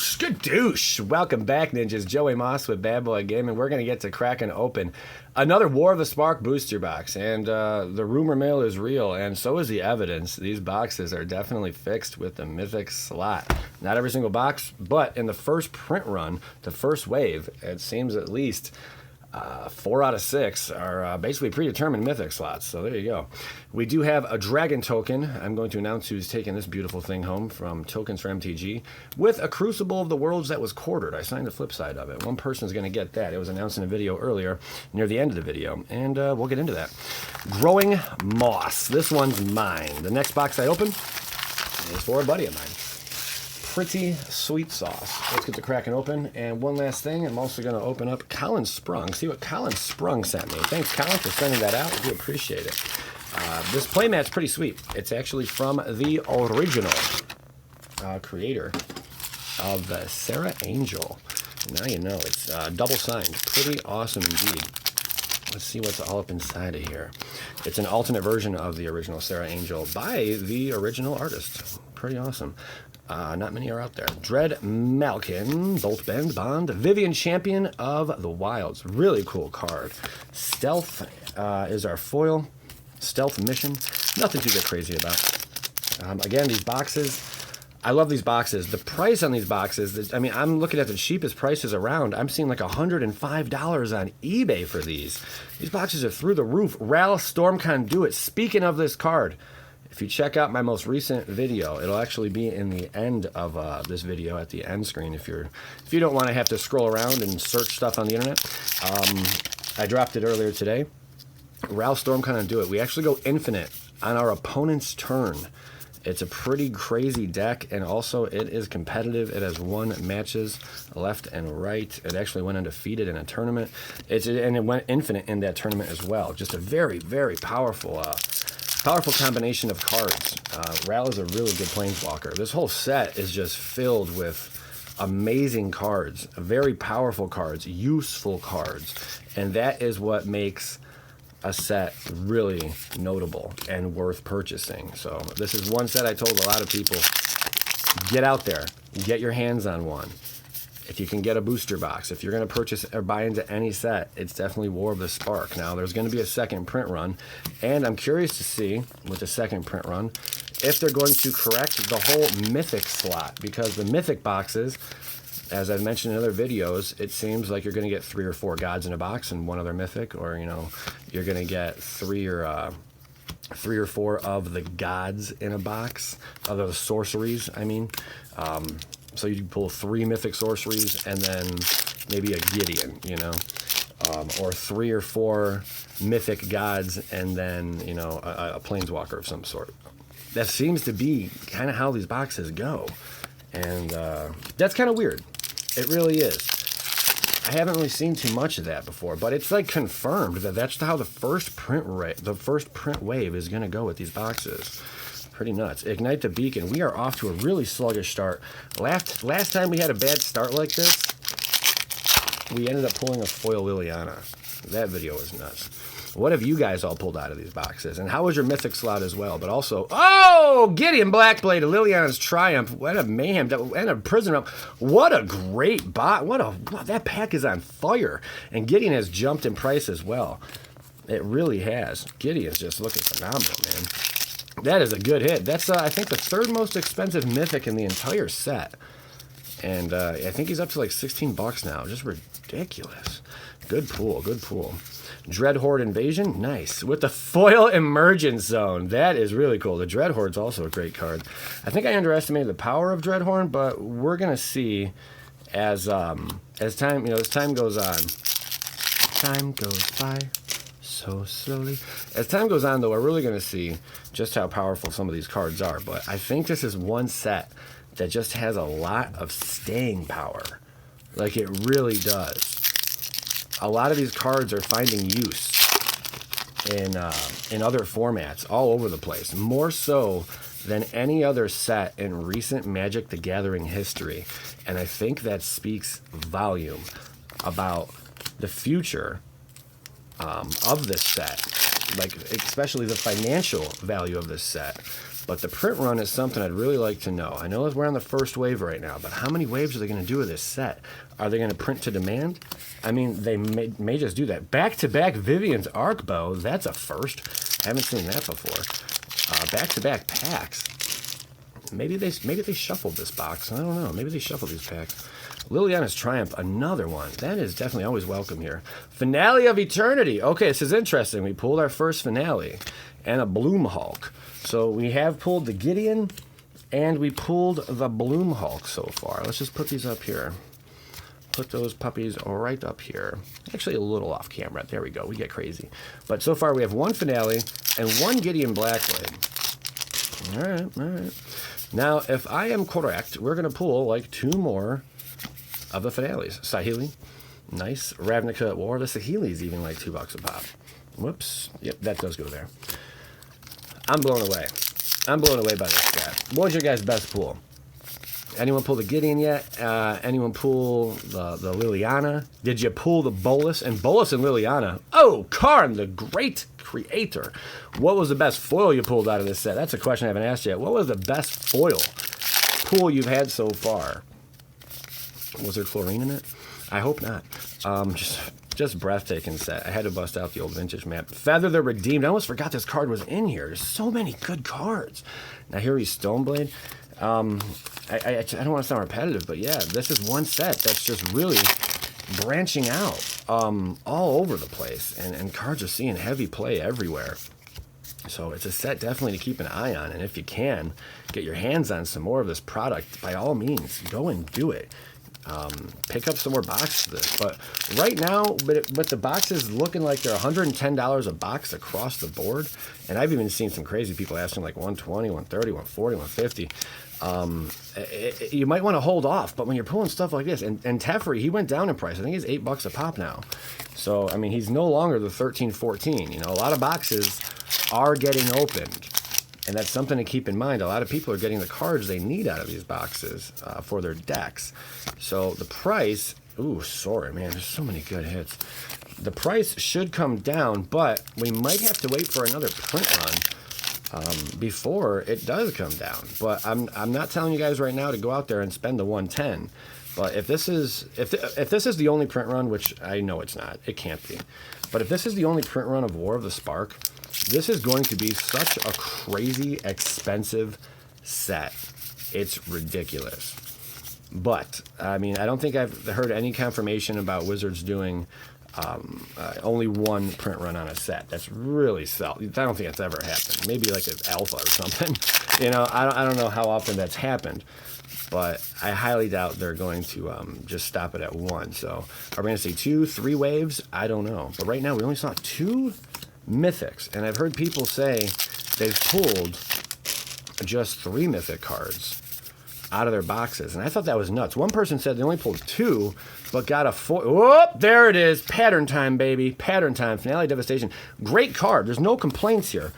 Skadoosh! Welcome back, ninjas. Joey Moss with Bad Boy Gaming. We're going to get to cracking open another War of the Spark booster box. And the rumor mill is real, and so is the evidence. These boxes are definitely fixed with the Mythic slot. Not every single box, but in the first print run, the first wave, it seems at least 4 out of 6 are basically predetermined Mythic slots. So there you go. We do have a Dragon token. I'm going to announce who's taking this beautiful thing home from Tokens for MTG with a Crucible of the Worlds that was quartered. I signed the flip side of it. One person is going to get that. It was announced in a video earlier near the end of the video, and we'll get into that. Growing Moss. This one's mine. The next box I open is for a buddy of mine. Pretty sweet sauce. Let's get the cracking open. And one last thing, I'm also going to open up Colin Sprung. See what Colin Sprung sent me. Thanks, Colin, for sending that out. I do appreciate it. This playmat's pretty sweet. It's actually from the original creator of the Sarah Angel. Now you know. It's double signed. Pretty awesome indeed. Let's see what's all up inside of here. It's an alternate version of the original Sarah Angel by the original artist. Pretty awesome. Not many are out there. Dread Malkin, Bolt Bend Bond, Vivian Champion of the Wilds. Really cool card. Stealth is our foil. Stealth Mission. Nothing to get crazy about. Again, these boxes. I love these boxes. The price on these boxes, I mean, I'm looking at the cheapest prices around. I'm seeing like $105 on eBay for these. These boxes are through the roof. Ral Storm Conduit. Speaking of this card, if you check out my most recent video, it'll actually be in the end of this video at the end screen if you don't want to have to scroll around and search stuff on the internet. I dropped it earlier today. Ral Storm Conduit. We actually go infinite on our opponent's turn. It's a pretty crazy deck, and also it is competitive. It has 1 matches left and right. It actually went undefeated in a tournament. And it went infinite in that tournament as well. Just a very, very powerful combination of cards. Ral is a really good planeswalker. This whole set is just filled with amazing cards, very powerful cards, useful cards, and that is what makes a set really notable and worth purchasing. So this is one set I told a lot of people, get out there, get your hands on one. If you can get a booster box, if you're going to purchase or buy into any set, it's definitely War of the Spark. Now, there's going to be a second print run, and I'm curious to see, with the second print run, if they're going to correct the whole Mythic slot, because the Mythic boxes, as I've mentioned in other videos, it seems like you're going to get 3 or 4 gods in a box and 1 other Mythic, or, you know, you're going to get 3 or 4 of the gods in a box, of the sorceries, I mean. So you pull 3 Mythic sorceries and then maybe a Gideon, you know, or 3 or 4 Mythic gods and then, you know, a Planeswalker of some sort. That seems to be kind of how these boxes go, and that's kind of weird. It really is. I haven't really seen too much of that before, but it's like confirmed that that's how the first print wave is going to go with these boxes. Pretty nuts. Ignite the Beacon. We are off to a really sluggish start. Last time we had a bad start like this, we ended up pulling a foil Liliana. That video was nuts. What have you guys all pulled out of these boxes? And how was your Mythic slot as well? But also, oh, Gideon Blackblade, Liliana's Triumph. What a mayhem. And a Prison Realm. What a great bot. Wow, that pack is on fire. And Gideon has jumped in price as well. It really has. Gideon's just looking phenomenal, man. That is a good hit. That's, I think, the 3rd most expensive Mythic in the entire set. And I think he's up to like $16 now. Just ridiculous. Good pool, good pool. Dreadhorde Invasion, nice. With the foil Emergence Zone. That is really cool. The Dreadhorde's also a great card. I think I underestimated the power of Dreadhorde, but we're going to see as time, you know, as time goes on. Time goes by so slowly. As time goes on, though, we're really going to see just how powerful some of these cards are. But I think this is one set that just has a lot of staying power. Like, it really does. A lot of these cards are finding use in other formats all over the place. More so than any other set in recent Magic the Gathering history. And I think that speaks volume about the future of this set, like especially the financial value of this set. But the print run is something I'd really like to know. I know we're on the first wave right now, but how many waves are they going to do with this set? Are they going to print to demand? I mean, they may just do that. Back-to-back Vivian's Arc Bow, that's a first. Haven't seen that before. Back-to-back packs. Maybe they shuffled this box. I don't know. Maybe they shuffled these packs. Liliana's Triumph, another one. That is definitely always welcome here. Finale of Eternity. Okay, this is interesting. We pulled our first finale and a Bloom Hulk. So we have pulled the Gideon and we pulled the Bloom Hulk so far. Let's just put these up here. Put those puppies right up here. Actually, a little off camera. There we go. We get crazy. But so far we have one finale and one Gideon Blackblade. All right. Now, if I am correct, we're going to pull like 2 more of the finales. Sahili, nice. Ravnica at War. The Sahili's even like $2 a pop. Whoops. Yep, that does go there. I'm blown away. I'm blown away by this set. What was your guys' best pull? Anyone pull the Gideon yet? Anyone pull the Liliana? Did you pull the Bolus? And Bolus and Liliana. Oh, Karn, the great creator. What was the best foil you pulled out of this set? That's a question I haven't asked yet. What was the best foil pull you've had so far? Was there chlorine in it? I hope not. Just breathtaking set. I had to bust out the old vintage map. Feather the Redeemed. I almost forgot this card was in here. There's so many good cards. Now here he's Stoneblade. I don't want to sound repetitive, but yeah, this is one set that's just really branching out all over the place. And cards are seeing heavy play everywhere. So it's a set definitely to keep an eye on. And if you can, get your hands on some more of this product, by all means, go and do it. Pick up some more boxes of this. But right now, but the boxes looking like they're $110 a box across the board. And I've even seen some crazy people asking like 120, 130, 140, 150. You might want to hold off, but when you're pulling stuff like this, and Teferi, he went down in price. I think he's $8 a pop now. So, I mean, he's no longer the 13, 14. You know, a lot of boxes are getting opened. And that's something to keep in mind. A lot of people are getting the cards they need out of these boxes for their decks. So the price, sorry, man, there's so many good hits. The price should come down, but we might have to wait for another print run before it does come down. But I'm not telling you guys right now to go out there and spend the 110. But if this is the only print run, which I know it's not, it can't be. But if this is the only print run of War of the Spark, this is going to be such a crazy expensive set. It's ridiculous. But, I mean, I don't think I've heard any confirmation about Wizards doing only one print run on a set. That's really I don't think that's ever happened. Maybe like an alpha or something. You know, I don't know how often that's happened. But I highly doubt they're going to just stop it at 1. So, are we going to see 2, 3 waves? I don't know. But right now, we only saw 2 mythics, and I've heard people say they've pulled just 3 mythic cards out of their boxes, and I thought that was nuts. One person said they only pulled 2, but got a 4. Whoop, there it is. Pattern time, baby. Pattern time. Finale Devastation. Great card. There's no complaints here.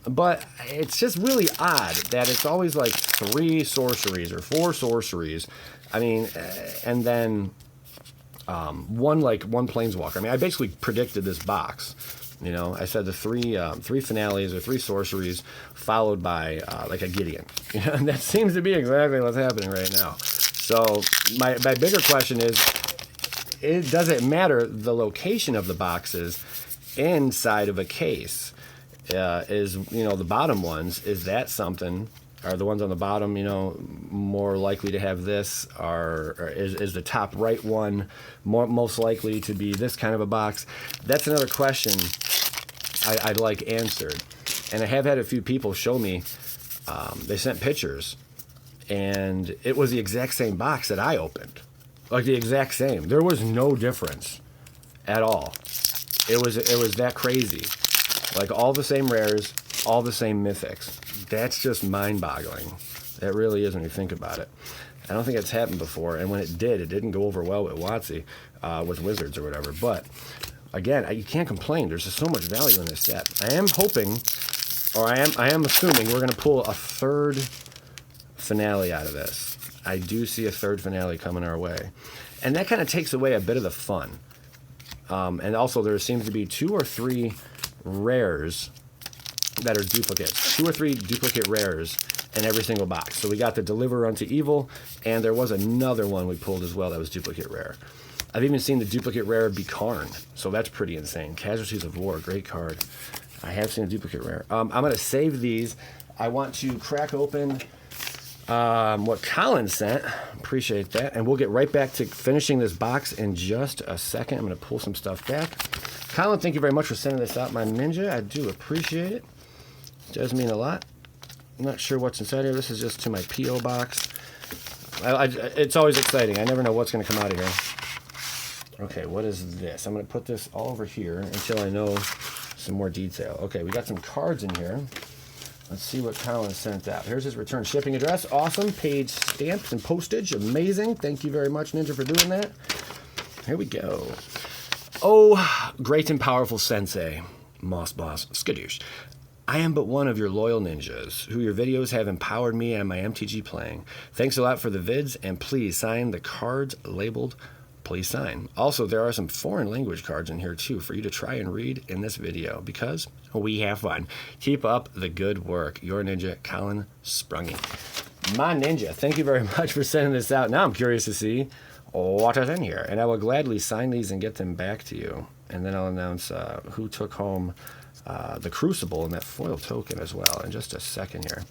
But it's just really odd that it's always like 3 sorceries or 4 sorceries. I mean, and then one planeswalker. I mean, I basically predicted this box. You know, I said the 3 finales or 3 sorceries followed by like a Gideon. You know, and that seems to be exactly what's happening right now. So my bigger question is, does it matter the location of the boxes inside of a case? The bottom ones, is that something? Are the ones on the bottom, more likely to have this? Or is the top right one most likely to be this kind of a box? That's another question I'd like answered. And I have had a few people show me, they sent pictures, and it was the exact same box that I opened. Like the exact same. There was no difference at all. It was that crazy. Like all the same rares, all the same mythics. That's just mind-boggling. That really is when you think about it. I don't think it's happened before, and when it did, it didn't go over well with WotC, with Wizards or whatever. But again, you can't complain. There's just so much value in this set. I am hoping, or I am assuming, we're going to pull a 3rd finale out of this. I do see a 3rd finale coming our way, and that kind of takes away a bit of the fun. And also, there seems to be 2 or 3 rares that are duplicates. 2 or 3 duplicate rares in every single box. So we got the Deliver Unto Evil, and there was another one we pulled as well that was duplicate rare. I've even seen the duplicate rare be Karn, so that's pretty insane. Casualties of War, great card. I have seen a duplicate rare. I'm going to save these. I want to crack open what Colin sent. Appreciate that. And we'll get right back to finishing this box in just a second. I'm going to pull some stuff back. Colin, thank you very much for sending this out, my ninja. I do appreciate it. It does mean a lot. I'm not sure what's inside here. This is just to my P.O. box. It's always exciting. I never know what's going to come out of here. Okay, what is this? I'm going to put this all over here until I know some more detail. Okay, we got some cards in here. Let's see what Colin sent out. Here's his return shipping address. Awesome. Paid stamps and postage. Amazing. Thank you very much, Ninja, for doing that. Here we go. Oh, great and powerful sensei, Moss Boss, Skadoosh. I am but one of your loyal ninjas, who your videos have empowered me and my MTG playing. Thanks a lot for the vids, and please sign the cards labeled please sign. Also, there are some foreign language cards in here too for you to try and read in this video because we have fun. Keep up the good work. Your ninja, Colin Sprungy. My ninja, thank you very much for sending this out. Now I'm curious to see what is in here, and I will gladly sign these and get them back to you. And then I'll announce who took home the Crucible and that foil token as well in just a second here.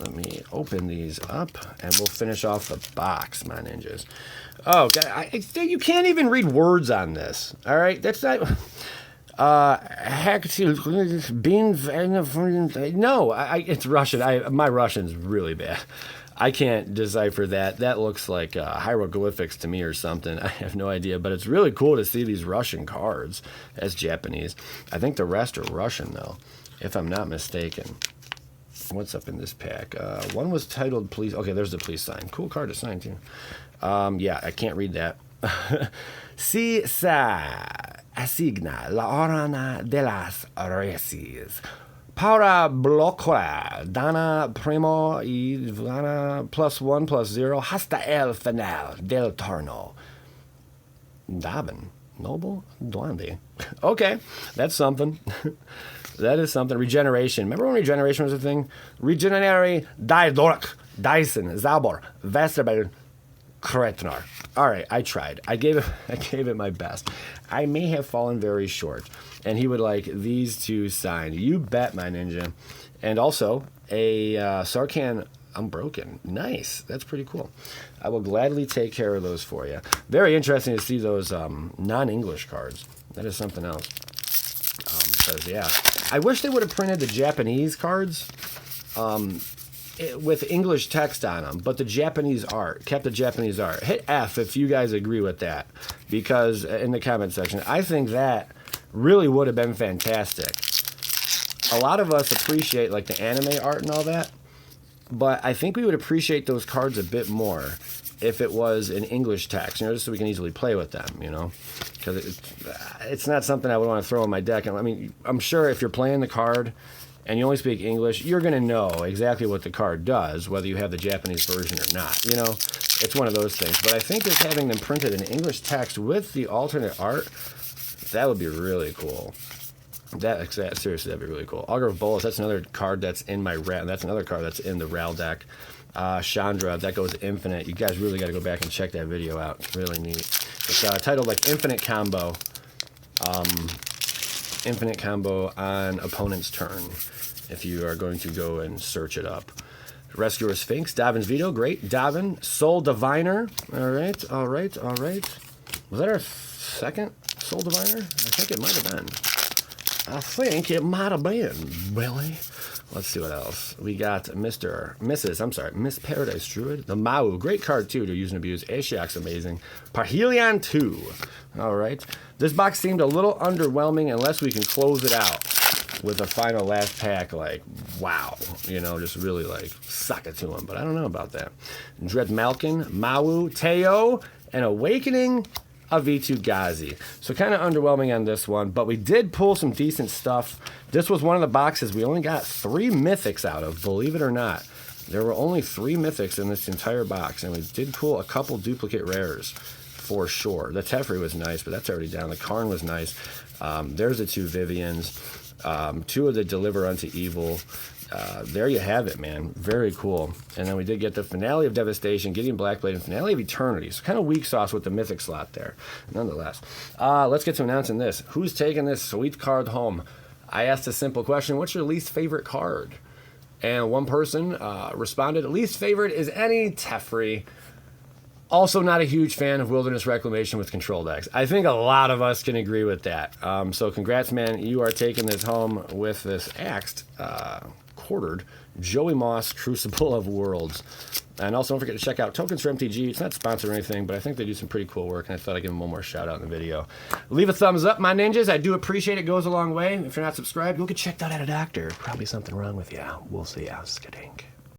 Let me open these up, and we'll finish off the box, my ninjas. Oh, God, you can't even read words on this. All right, that's not. Beans. No, it's Russian. My Russian's really bad. I can't decipher that. That looks like hieroglyphics to me or something. I have no idea, but it's really cool to see these Russian cards as Japanese. I think the rest are Russian, though, if I'm not mistaken. What's up in this pack? One was titled Please. Okay, there's the Please sign. Cool card to sign, too. Yeah, I can't read that. Si se asigna la hora de las reces para bloquear dana primo y dana +1/+0 hasta el final del torneo. Davin. Noble Duende. Okay, that's something. That is something. Regeneration. Remember when regeneration was a thing? Regenerary Daedork, Dyson, Zabor, Vesterberg, Kretnar. All right, I tried. I gave it my best. I may have fallen very short. And he would like these two signed. You bet, my ninja. And also a Sarkhan Unbroken. Nice. That's pretty cool. I will gladly take care of those for you. Very interesting to see those non-English cards. That is something else. Because, yeah. I wish they would have printed the Japanese cards with English text on them, but the Japanese art, kept the Japanese art. Hit F if you guys agree with that, because in the comment section, I think that really would have been fantastic. A lot of us appreciate like the anime art and all that, but I think we would appreciate those cards a bit more if it was in English text, just so we can easily play with them, because it's not something I would want to throw in my deck. I mean, I'm sure if you're playing the card and you only speak English, you're going to know exactly what the card does, whether you have the Japanese version or not. It's one of those things. But I think just having them printed in English text with the alternate art, that would be really cool. Seriously, that'd be really cool. Augur of Bolus, that's another card that's in my RAL. That's another card that's in the RAL deck. Chandra, that goes infinite. You guys really got to go back and check that video out. It's really neat. It's titled like Infinite Combo. Infinite Combo on opponent's turn, if you are going to go and search it up. Rescuer Sphinx, Davin's Veto, great. Davin, Soul Diviner. All right. Was that our second Soul Diviner? I think it might have been. Really? Let's see what else. We got Miss Paradise Druid. The Mau, great card too to use and abuse. Ashiok's amazing. Parhelion 2. All right. This box seemed a little underwhelming unless we can close it out with a final last pack. Like, wow. Just really like suck it to him. But I don't know about that. Dread Malkin, Mau, Teo, and Awakening of V2 Ghazi. So kind of underwhelming on this one, but we did pull some decent stuff. This was one of the boxes we only got 3 mythics out of, believe it or not. There were only 3 mythics in this entire box, and we did pull a couple duplicate rares for sure. The Teferi was nice, but that's already down. The Karn was nice. There's the 2 Vivians. Two of the Deliver Unto Evil. There you have it, man. Very cool. And then we did get the Finale of Devastation, Gideon Blackblade, and Finale of Eternity. So kind of weak sauce with the Mythic slot there, nonetheless. Let's get to announcing this. Who's taking this sweet card home? I asked a simple question. What's your least favorite card? And one person responded, least favorite is any Teferi. Also not a huge fan of Wilderness Reclamation with control decks. I think a lot of us can agree with that. So congrats, man. You are taking this home with this axed, quartered Joey Moss Crucible of Worlds. And also don't forget to check out Tokens for MTG. It's not sponsored or anything, but I think they do some pretty cool work, and I thought I'd give them one more shout out in the video. Leave a thumbs up, my ninjas. I do appreciate it. Goes a long way. If you're not subscribed, go get checked out at a doctor. Probably something wrong with you. We'll see ya. Skadink.